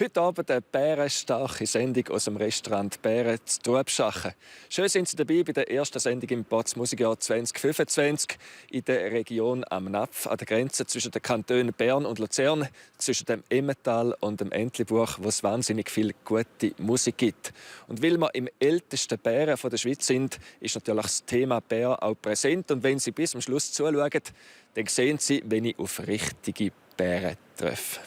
Heute Abend eine bärenstarke Sendung aus dem Restaurant Bären zu Trubschachen. Schön sind Sie dabei bei der ersten Sendung im Potz Musikjahr 2025 in der Region am Napf, an der Grenze zwischen den Kantonen Bern und Luzern, zwischen dem Emmental und dem Entlebuch, wo es wahnsinnig viel gute Musik gibt. Und weil wir im ältesten Bären der Schweiz sind, ist natürlich das Thema Bär auch präsent. Und wenn Sie bis zum Schluss zuschauen, dann sehen Sie, wenn ich auf richtige Bären treffe.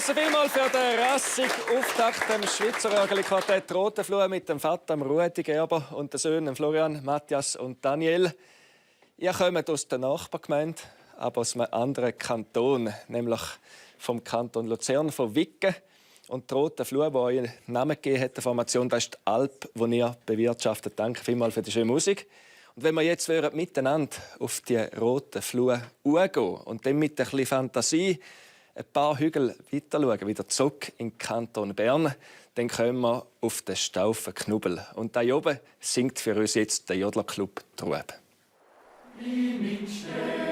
Merci vielmals für den rassigen Auftakt dem Schweizer Orgelquartett «Rote Flur» mit dem Vater Rudi Gerber und den Söhnen Florian, Matthias und Daniel. Ihr kommt aus der Nachbargemeinde, aber aus einem anderen Kanton, nämlich vom Kanton Luzern, von Wicken. Und die «Rote Flur», die euren Namen gegeben hat, der Formation, das ist die Alp, die ihr bewirtschaftet. Danke vielmals für die schöne Musik. Und wenn wir jetzt miteinander auf die «Rote Flur» gehen und dann mit ein bisschen Fantasie ein paar Hügel weiter schauen, wieder zurück in den Kanton Bern, dann kommen wir auf den Staufen Knubbel. Und da oben singt für uns jetzt der Jodlerclub Trub. Ja,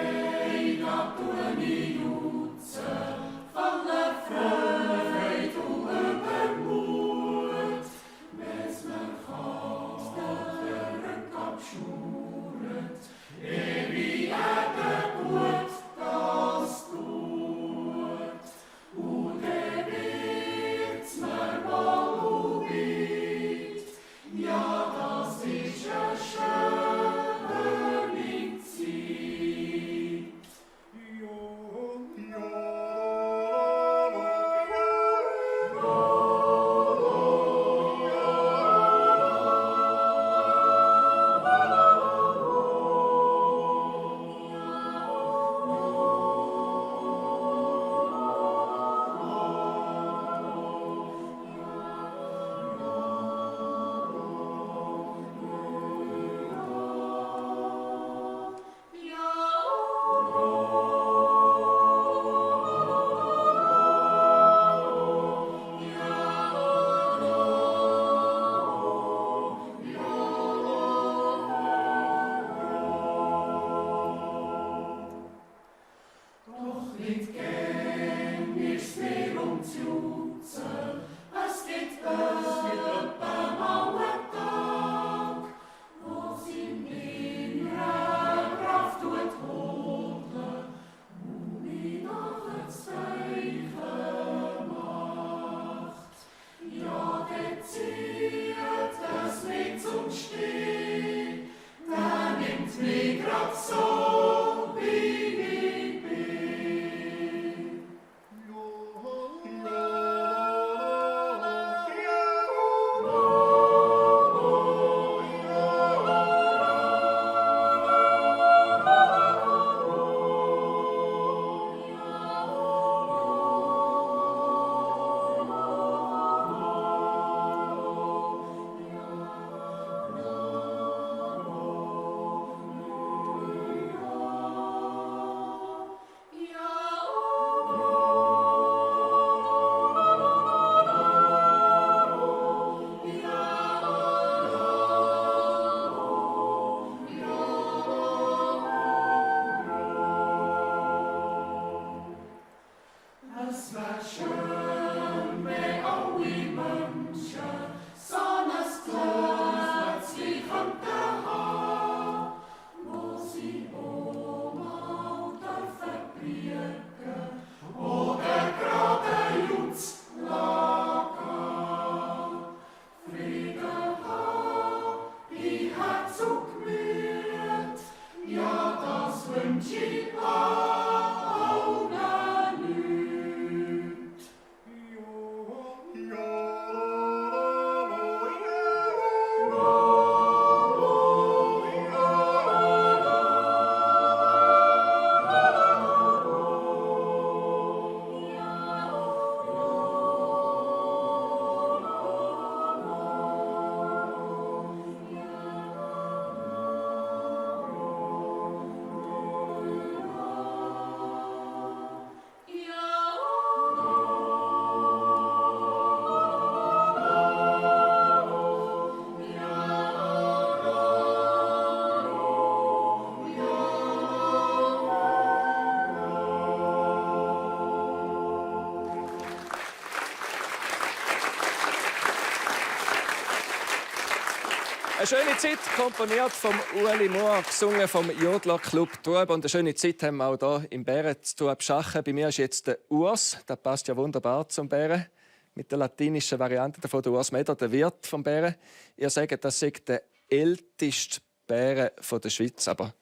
Eine schöne Zeit, komponiert vom Ueli Mohr, gesungen vom Jodler Club Trub. Und eine schöne Zeit haben wir auch hier im Bären zu Trub-Schachen. Bei mir ist jetzt der Urs. Das passt ja wunderbar zum Bären. Mit der latinischen Variante davon, der Urs Meder, der Wirt vom Bären. Ihr sagt, das sei der älteste Bären der Schweiz. Aber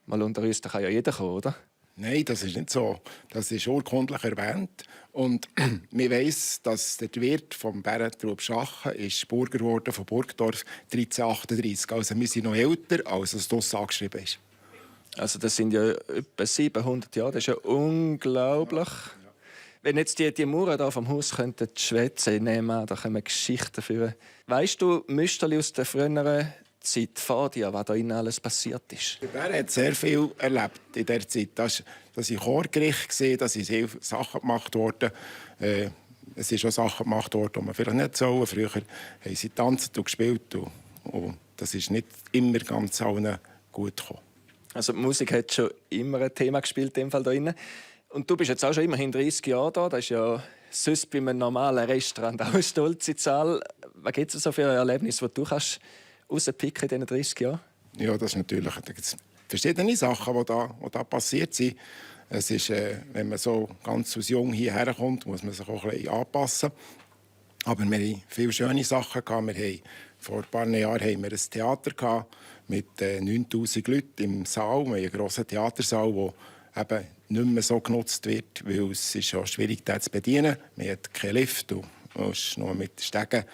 mal unter uns, da kann ja jeder kommen, oder? Nein, das ist nicht so. Das ist urkundlich erwähnt. Und man weiss, dass der Wirt vom Bärentrub Schachen ist Burger wurde von Burgdorf 1338. Also wir sind noch älter, als es dort angeschrieben ist. Also das sind ja etwa 700 Jahre. Das ist ja unglaublich. Ja. Wenn jetzt die Mauern hier vom Haus könnten schwätzen, nehmen, da können wir Geschichten führen. Weißt du, Müsterli aus der früheren Zeit vor dir, was da innen alles passiert ist? Der Bär hat sehr viel erlebt in dieser Zeit. Das war im Chorgericht, da sind sehr viele Sachen gemacht worden. Es sind schon Sachen gemacht worden, die man vielleicht nicht sollen. Früher haben sie getanzt und gespielt. Und das ist nicht immer ganz allen gut gekommen. Also die Musik hat schon immer ein Thema gespielt, in dem Fall hier innen. Und du bist jetzt auch schon immerhin 30 Jahre da. Das ist ja sonst bei einem normalen Restaurant auch eine stolze Zahl. Was gibt es so für Erlebnisse, die du kannst rauspicken in diesen 30 Jahren? Ja, das ist natürlich. Da gibt es verschiedene Sachen, die da passiert sind. Es ist, wenn man so ganz aus jung hierher kommt, muss man sich auch ein bisschen anpassen. Aber wir hatten viele schöne Sachen. Wir haben, vor ein paar Jahren haben wir ein Theater mit 9000 Leuten im Saal. Wir haben einen grossen Theatersaal, der eben nicht mehr so genutzt wird, weil es ist ja schwierig, den zu bedienen. Man hat keinen Lift und ist nur mit Stegen.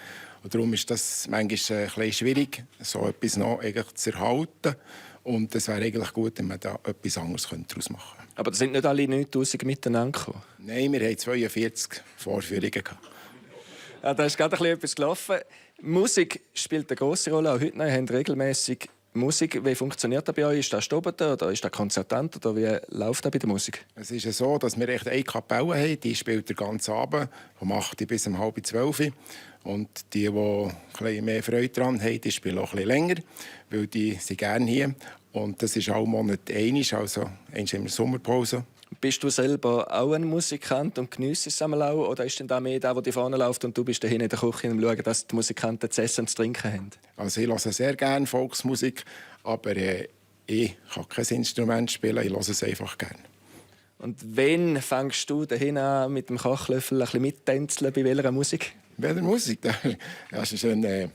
Und darum ist das manchmal ein bisschen schwierig, so etwas noch eigentlich zu erhalten. Und es wäre eigentlich gut, wenn man da etwas anderes daraus machen könnte. Aber da sind nicht alle 9000 miteinander gekommen? Nein, wir hatten 42 Vorführungen. Ja, da ist gerade etwas gelaufen. Musik spielt eine grosse Rolle. Auch heute noch. Ihr habt regelmäßig Musik. Wie funktioniert das bei euch? Ist das Stobeten oder ist das Konzertant? Oder wie läuft das bei der Musik? Es ist so, dass wir echt eine Kapelle haben. Die spielt den ganzen Abend, vom 8 bis um halb 12. Und die ein bisschen mehr Freude daran haben, die spielen auch ein bisschen länger, weil die sind gerne hier. Und das ist auch im Monat einmal, also einmal in der Sommerpause. Bist du selber auch ein Musikant und geniesst es einmal auch? Oder ist denn da mehr der die vorne läuft und du bist dahin in der Küche und schaust, dass die Musikanten zu essen und zu trinken haben? Also ich höre sehr gerne Volksmusik, aber ich kann kein Instrument spielen, ich höre es einfach gerne. Und wann fängst du dahin an mit dem Kochlöffel ein bisschen mittänzeln? Bei welcher Musik? Bei welcher Musik? Das ist eine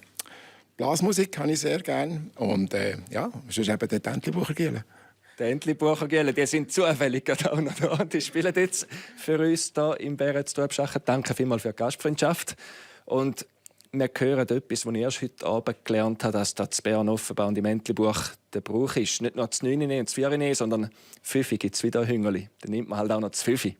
Blasmusik, habe ich sehr gerne. Und ja, das ist eben der Entlebucher-Giele. Die Entlebucher-Giele, die sind zufällig auch noch da. Die spielen jetzt für uns hier im Bären zu Trub-Schachen. Danke vielmals für die Gastfreundschaft. Und wir hören etwas, was ich erst heute Abend gelernt habe, dass das Bären offenbar und im Entlebuch der Brauch ist. Nicht nur das 9 und das 4, sondern 5 gibt es wieder ein Hüngeli. Dann nimmt man halt auch noch das 5.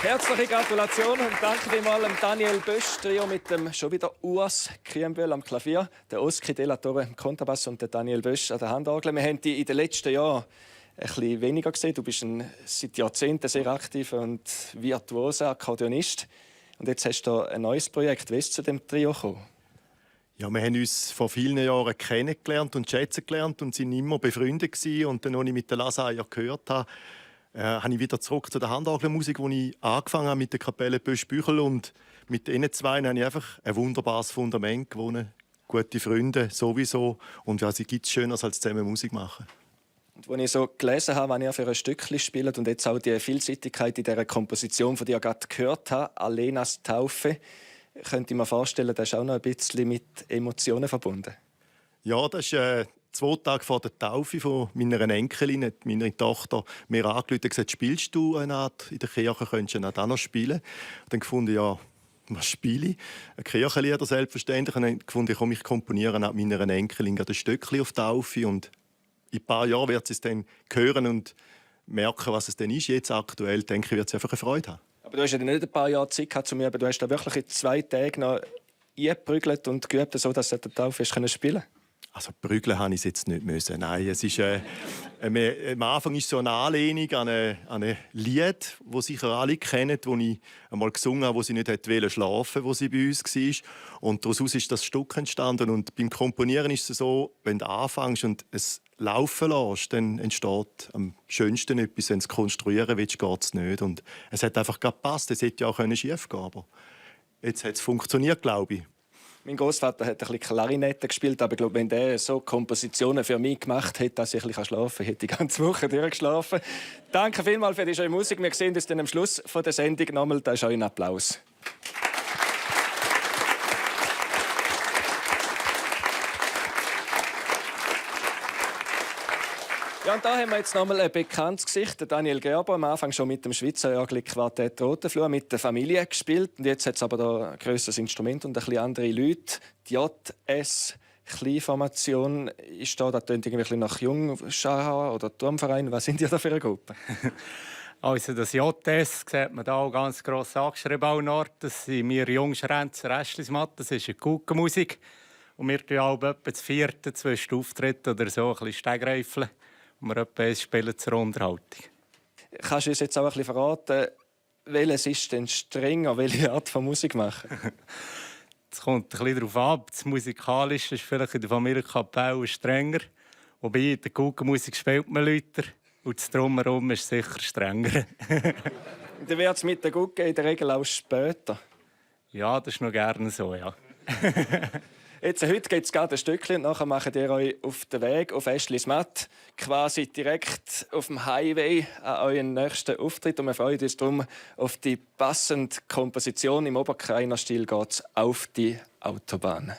Herzliche Gratulation und danke vielmals Daniel Bösch, Trio mit dem schon wieder Urs Kriembühl am Klavier, der Oski Della Torre am Kontrabass und der Daniel Bösch an der Handorgel. Wir haben dich in den letzten Jahren ein bisschen weniger gesehen. Du bist seit Jahrzehnten sehr aktiver und virtuoser Akkordeonist. Und jetzt hast du ein neues Projekt. Wie ist es zu dem Trio gekommen? Ja, wir haben uns vor vielen Jahren kennengelernt und schätzen gelernt und sind immer befreundet gewesen. Und dann, als ich mit der Lasaia gehört habe, habe ich wieder zurück zu der Handorgelmusik, wo ich angefangen habe mit der Kapelle Bösch-Büchel. Und mit diesen zwei habe ich einfach ein wunderbares Fundament gewonnen. Gute Freunde sowieso. Und was gibt es Schöneres als zusammen Musik machen? Und als ich so gelesen habe, was ihr für ein Stückchen spielt und jetzt auch die Vielseitigkeit in dieser Komposition, von der ich gerade gehört habe, Alenas Taufe, könnte ich mir vorstellen, das ist auch noch ein bisschen mit Emotionen verbunden. Ja, das ist 2 Tage vor der Taufe von meiner Enkelin, hat meine Tochter mir angerufen und gesagt, spielst du eine Art in der Kirche, könntest du auch noch spielen? Und dann gefunden, ja, was spiele ich? Kirchenlieder selbstverständlich. Und dann gefunden, ich komponiere an meiner Enkelin ein Stückchen auf die Taufe. Und in ein paar Jahren wird sie es dann hören und merken, was es denn ist. Jetzt aktuell, denke ich, wird sie einfach eine Freude haben. Aber du hast ja nicht ein paar Jahre Zeit gehabt, aber du hast da wirklich in 2 Tagen noch eingeprügelt und geübt, so dass du der Taufe spielen konntest. Also prügeln habe ich es jetzt nicht müssen. Nein, es ist, am Anfang ist so eine Anlehnung an ein Lied, das sicher alle kennen, das ich einmal gesungen habe, wo sie nicht schlafen wollte, wo sie bei uns war. Und daraus ist das Stück entstanden. Und beim Komponieren ist es so, wenn du anfängst und es laufen lässt, dann entsteht am schönsten etwas. Wenn du es konstruieren willst, geht es nicht. Und es hat einfach gepasst. Es hätte ja auch schief gehen können. Aber jetzt hat es funktioniert, glaube ich. Mein Großvater hat ein bisschen Klarinette gespielt, aber ich glaube, wenn der so Kompositionen für mich gemacht hätte, dass ich ein bisschen schlafen kann, hätte ich die ganze Woche durchgeschlafen. Danke vielmals für die schöne Musik. Wir sehen uns dann am Schluss der Sendung nochmal. Da ist euch ein Applaus. Ja, und da haben wir jetzt nochmal ein bekanntes Gesicht. Daniel Gerber, am Anfang schon mit dem Schweizer Quartett Rotenflur mit der Familie gespielt. Und jetzt hat es aber da ein grösseres Instrument und ein bisschen andere Leute. Die JS Kleinformation ist da, das klingt irgendwie nach Jungschar oder Turmverein. Was sind die da für eine Gruppe? Also das JS sieht man hier auch ganz gross angeschrieben. Auch das sind wir Jungschränzer Restlismatt. Das ist eine Kuchenmusik. Und wir tun auch etwa das 4., 2 Auftritte oder so, ein bisschen Stegreifeln. Und wir etwa spielen zur Unterhaltung. Kannst du uns jetzt auch ein bisschen verraten, welches ist denn strenger, welche Art von Musik machen? Es kommt ein bisschen darauf ab. Das Musikalische ist vielleicht in der Familienkapelle strenger. Wobei in der Kuchenmusik spielt man lauter. Und das Drumherum ist sicher strenger. Dann wird es mit der Gucke in der Regel auch später. Ja, das ist noch gerne so, ja. Heute geht es gerade ein Stückchen und nachher macht ihr euch auf den Weg auf Äschlismatt, quasi direkt auf dem Highway an euren nächsten Auftritt. Und wir freuen uns darum auf die passende Komposition. Im Oberkreiner Stil geht es auf die Autobahn.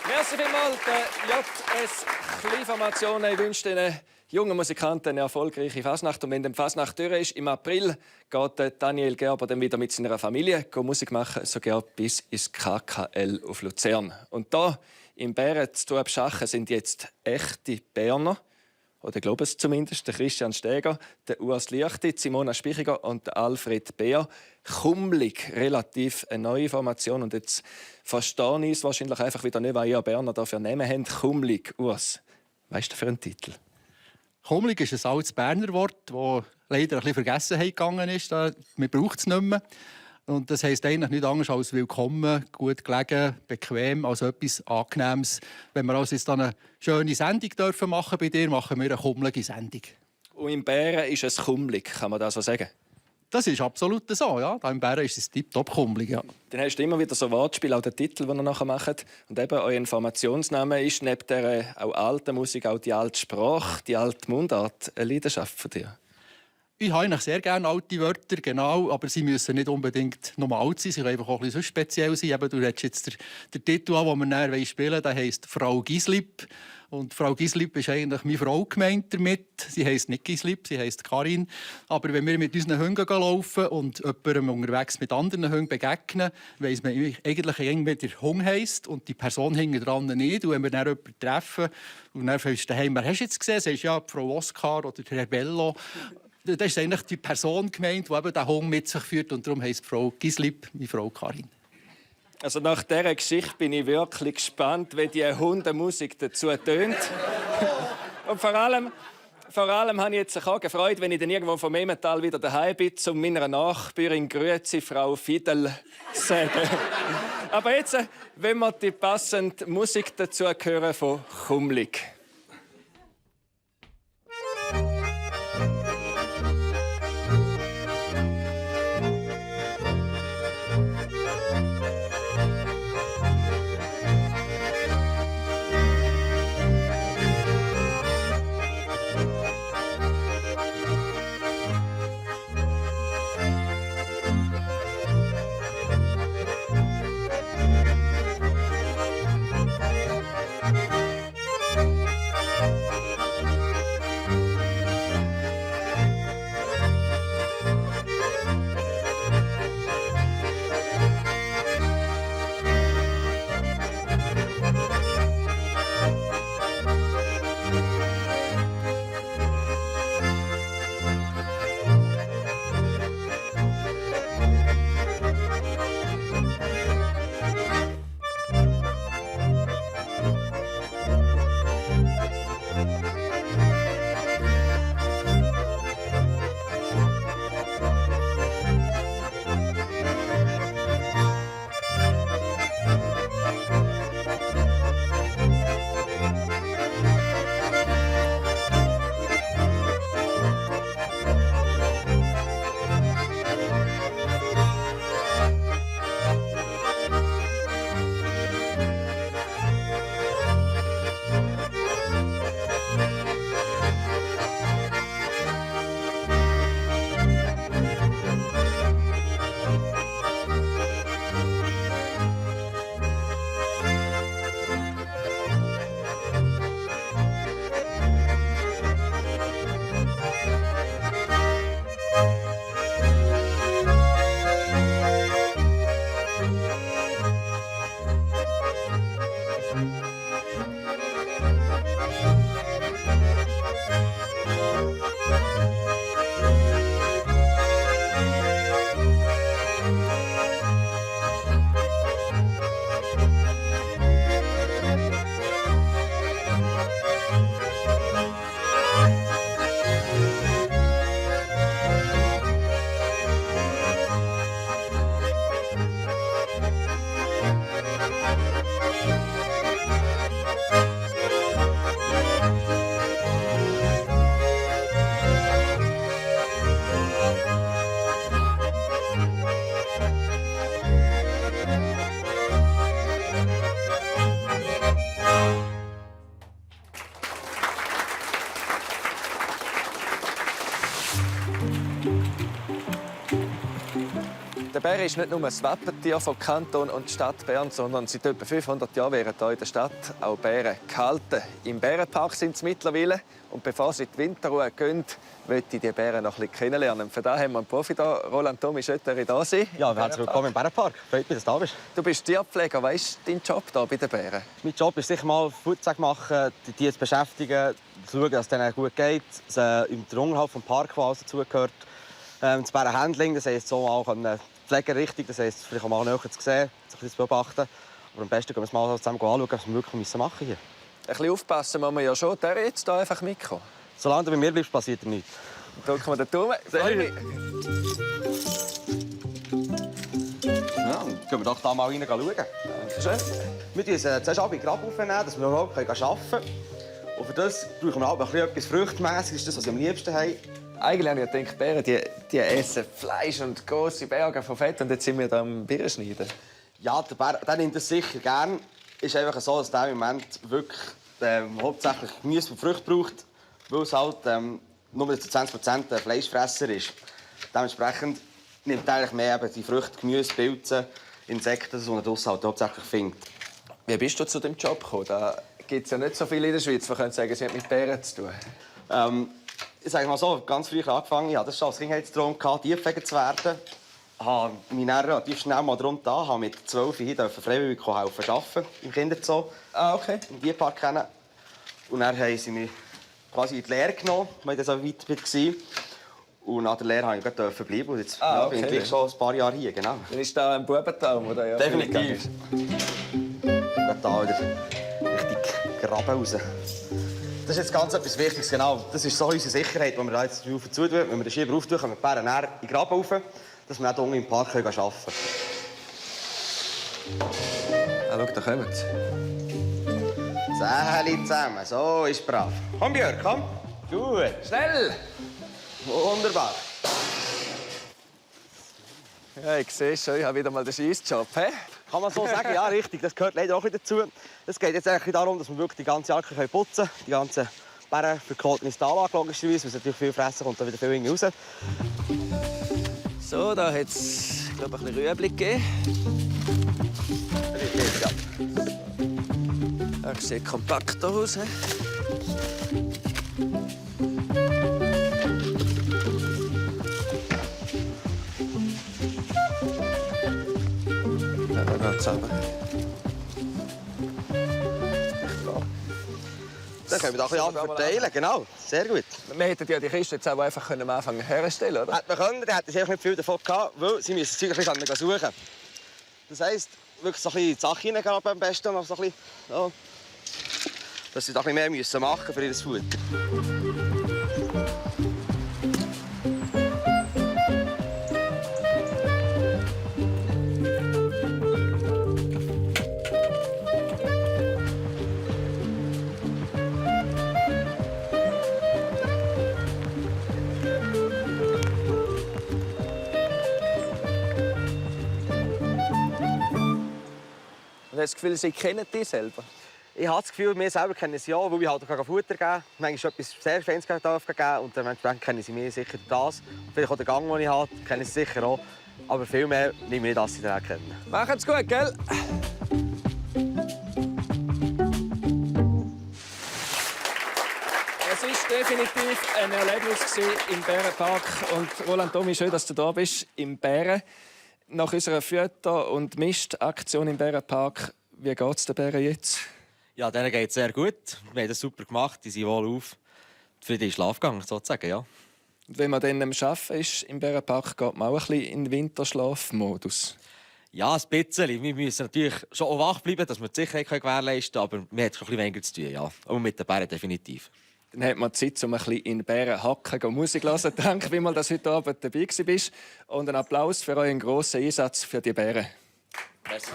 Merci vielmals, JS Kleinformationen. Ich wünsche den jungen Musikanten eine erfolgreiche Fasnacht. Und wenn die Fasnacht durch ist, im April geht Daniel Gerber dann wieder mit seiner Familie Musik machen, sogar bis ins KKL auf Luzern. Und da im Bären zu Tuabschachen sind jetzt echte Berner. Oder glaube es zumindest, der Christian Steger, der Urs Liechti, Simona Spichiger und der Alfred Beer. Kummlig, relativ eine neue Formation. Und jetzt verstehe ich es wahrscheinlich einfach wieder nicht, weil ihr Berner dafür nehmen habt. Kummlig, Urs, weißt du für einen Titel? Kummlig ist ein altes Berner Wort, das leider ein bisschen vergessen gegangen ist. Man braucht es nicht mehr. Und das heisst eigentlich nicht anders als willkommen, gut gelegen, bequem, also etwas Angenehmes. Wenn wir also jetzt eine schöne Sendung dürfen machen bei dir, machen wir eine kummelige Sendung. Und im Bären ist es kummelig, kann man das so sagen? Das ist absolut so, ja. Da im Bären ist es tiptop kummelig, ja. Dann hast du immer wieder so Wortspiele, auch den Titel, den ihr nachher macht. Und eben euer Informationsname ist neben der auch alten Musik auch die alte Sprache, die alte Mundart, eine Leidenschaft von dir? Ich habe eigentlich sehr gerne alte Wörter, genau, aber sie müssen nicht unbedingt nur alt sein, sie können einfach auch ein bisschen speziell sein. Eben, du hättest jetzt den Titel an, den wir näher spielen wollen, der heisst «Frau Gislip». Und Frau Gislip ist eigentlich meine Frau gemeint damit. Sie heisst nicht Gislip, sie heisst Karin. Aber wenn wir mit unseren Hunden laufen und jemandem unterwegs mit anderen Hunden begegnen, weiss man eigentlich irgendwie, der Hund heisst und die Person hinten dran nicht. Und wenn wir dann jemanden treffen und dann fragst du daheim, wer hast du jetzt gesehen? Sagst du, ja, Frau Oscar oder Herr Bello. Das ist eigentlich die Person gemeint, die eben den Hund mit sich führt. Und darum heisst Frau Gislip meine Frau Karin. Also nach dieser Geschichte bin ich wirklich gespannt, wie die Hundemusik dazu tönt. Und vor allem habe ich jetzt auch gefreut, wenn ich dann irgendwo vom Emmental wieder daheim bin, um meiner Nachbarin «Grüezi, Frau Fidel» zu sagen. Aber jetzt, wenn wir die passende Musik dazu hören von «Kummlig». Der Bär ist nicht nur ein Wappentier von Kanton und Stadt Bern, sondern seit etwa 500 Jahren werden hier in der Stadt auch Bären gehalten. Im Bärenpark sind sie mittlerweile. Und bevor sie in die Winterruhe gehen, möchte ich die Bären noch ein bisschen kennenlernen. Für das haben wir einen Profi hier, Roland Thomi, schön, dass ihr hier seid. Ja, herzlich willkommen im Bärenpark. Freut mich, dass du da bist. Du bist Tierpfleger. Was ist dein Job hier bei den Bären? Mein Job ist sicher mal Futsack machen, die Tiere zu beschäftigen, zu schauen, dass es ihnen gut geht, im Unterhalt vom Park, der alles dazugehört. Das Bärenhandling, das heisst so auch Pflege richtig, das heisst vielleicht auch mal näher zu sehen, zu beobachten. Aber am besten gehen wir es mal zusammen anschauen, was wir wirklich machen hier. Ein bisschen aufpassen muss man ja schon. Der jetzt hier einfach mitkommen. Solange du bei mir bleibst, passiert dir nichts. Drücken wir den Daumen. Freue mich. Ja, dann gehen wir doch da mal rein schauen. Dankeschön. Wir müssen zuerst alle Grab aufnehmen, dass wir überhaupt arbeiten können. Und für das brauchen wir auch etwas Fruchtmässiges, das, was wir am liebsten haben. Eigentlich habe ich gedacht, Bären die essen Fleisch und grosse Berge von Fett. Und jetzt sind wir hier am Birnenschneiden. Ja, der Bär der nimmt das sicher gern. Es ist einfach so, dass der im Moment wirklich hauptsächlich Gemüse und Früchte braucht, weil es halt nur zu 20% Fleischfresser ist. Dementsprechend nimmt er eigentlich mehr eben die Früchte, Gemüse, Pilze, Insekten, das, was er draussen halt hauptsächlich findet. Wie bist du zu dem Job gekommen? Da gibt es ja nicht so viele in der Schweiz, die können sagen, sie haben mit Bären zu tun. Ich sage mal so, ganz früh angefangen. Ich hatte das schon als Kindheitstraum, Tierpfleger zu werden. Ich habe mich dann relativ schnell mal darum getan, habe mit 12 hier freiwillig helfen arbeiten im Kinderzoo. Ah, okay. Im Tierpark kennen. Und dann haben sie mich quasi in die Lehre genommen, weil ich so weit war. Und nach der Lehre durfte ich gleich bleiben. Und jetzt okay. bin ich gleich schon ein paar Jahre hier, genau. Dann ist da ein Bubentraum, oder? Ja, Definitiv. Gerade da wieder richtig Graben raus. Das ist jetzt ganz etwas Wichtiges, genau. Das ist so unsere Sicherheit, die wir da jetzt drauf zutun. Wenn wir den Schieber auftun, können wir die Bären näher in den Graben rauf, dass wir auch unten im Park arbeiten können. Ah, schau, da kommen sie. Säheli zusammen, so ist brav. Komm, Björk, komm. Gut. Schnell! Wunderbar. Ja, ich sehe schon, ich habe wieder mal den Scheissjob. Kann man so sagen? Ja, richtig. Das gehört leider auch wieder dazu. Es geht jetzt eigentlich darum, dass wir wirklich die ganze Jacke putzen können. Die ganzen Bären verkloten ins Anlage, logischerweise, weil sie natürlich viel fressen, kommt da wieder viel raus. So, da hat es, glaube ich, ein bisschen Rüebli gegeben. Ja. Das sieht kompakter aus. Ja, da geht's runter. Dann können wir da ein bisschen verteilen, genau. Sehr gut. Wir hätten ja die Kiste jetzt auch einfach am Anfang herstellen können, oder? Hätte man können, dann hätten sie einfach nicht viel davon gehabt, weil sie müssen das Zeug ein bisschen suchen. Das heisst, wirklich so ein bisschen in die Sache reingraben am besten, noch so ein bisschen, ja, dass sie da ein bisschen mehr machen müssen für ihr Futter. Und hast du das Gefühl, sie kennen dich selber? Ich habe das Gefühl, wir selber kennen sie ja, weil ich halt auch Futter geben. Manchmal etwas sehr Feines geben und dementsprechend kennen sie mich sicher das. Und vielleicht auch den Gang, den ich habe, kennen sie sicher auch. Aber viel mehr nehme ich nicht, dass sie den kennen. Machen's gut, gell? Es war definitiv ein Erlebnis im Bärenpark. Und Roland Thomi, schön, dass du da bist im Bären. Nach unserer Fütter- und Mistaktion im Bärenpark, wie geht es den Bären jetzt? Ja, denen geht es sehr gut. Wir haben das super gemacht, die sind wohl auf. Zufrieden in den Schlaf gegangen, sozusagen, ja. Und wenn man dann am Arbeiten ist im Bärenpark, geht man auch ein bisschen in den Winterschlafmodus. Ja, ein bisschen. Wir müssen natürlich schon auch wach bleiben, dass wir die Sicherheit gewährleisten können, aber wir haben ein bisschen weniger zu tun, ja. Aber mit den Bären definitiv. Dann hat man Zeit, um ein bisschen in Bären hacken und Musik zu hören. Danke, wie mal, dass du heute Abend dabei bist. Und einen Applaus für euren grossen Einsatz für die Bären. Merci.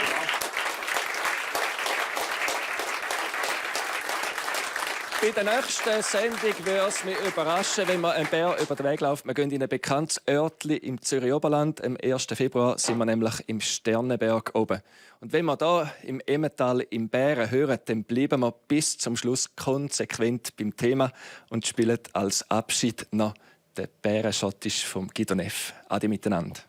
Bei der nächsten Sendung würde es mich überraschen, wenn man einem Bär über den Weg läuft. Wir gehen in ein bekanntes Örtli im Zürcher Oberland. Am 1. Februar sind wir nämlich im Sternenberg oben. Und wenn wir hier im Emmental im Bären hören, dann bleiben wir bis zum Schluss konsequent beim Thema und spielen als Abschied noch den Bärenschottisch vom Guido Neff. Ade miteinander.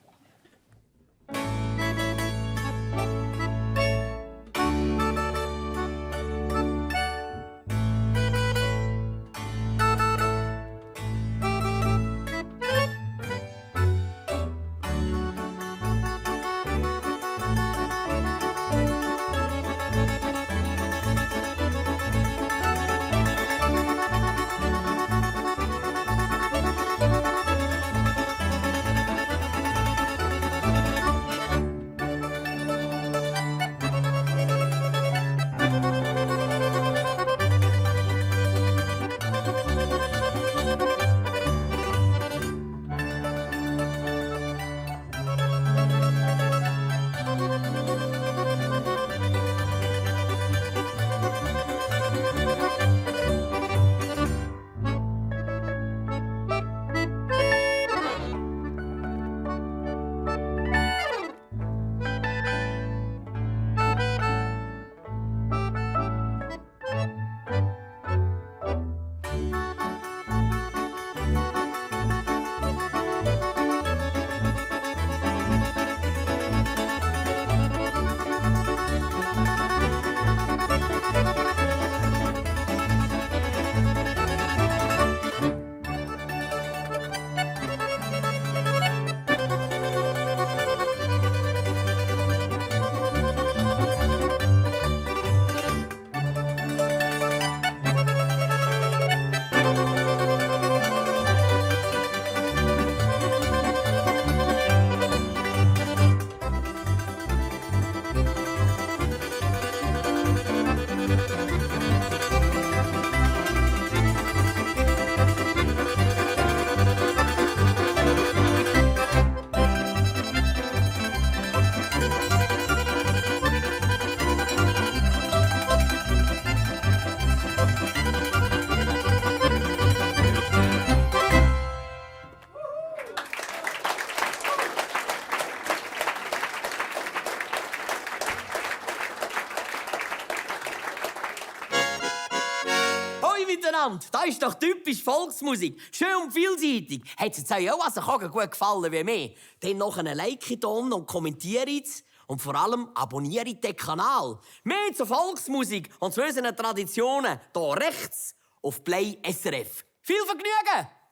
miteinander. Das ist doch typisch Volksmusik. Schön und vielseitig. Hat es euch auch also gut gefallen wie mir? Dann noch einen Like da und kommentiert. Und vor allem abonniert den Kanal. Mehr zur Volksmusik und zu unseren Traditionen hier rechts auf Play SRF. Viel Vergnügen!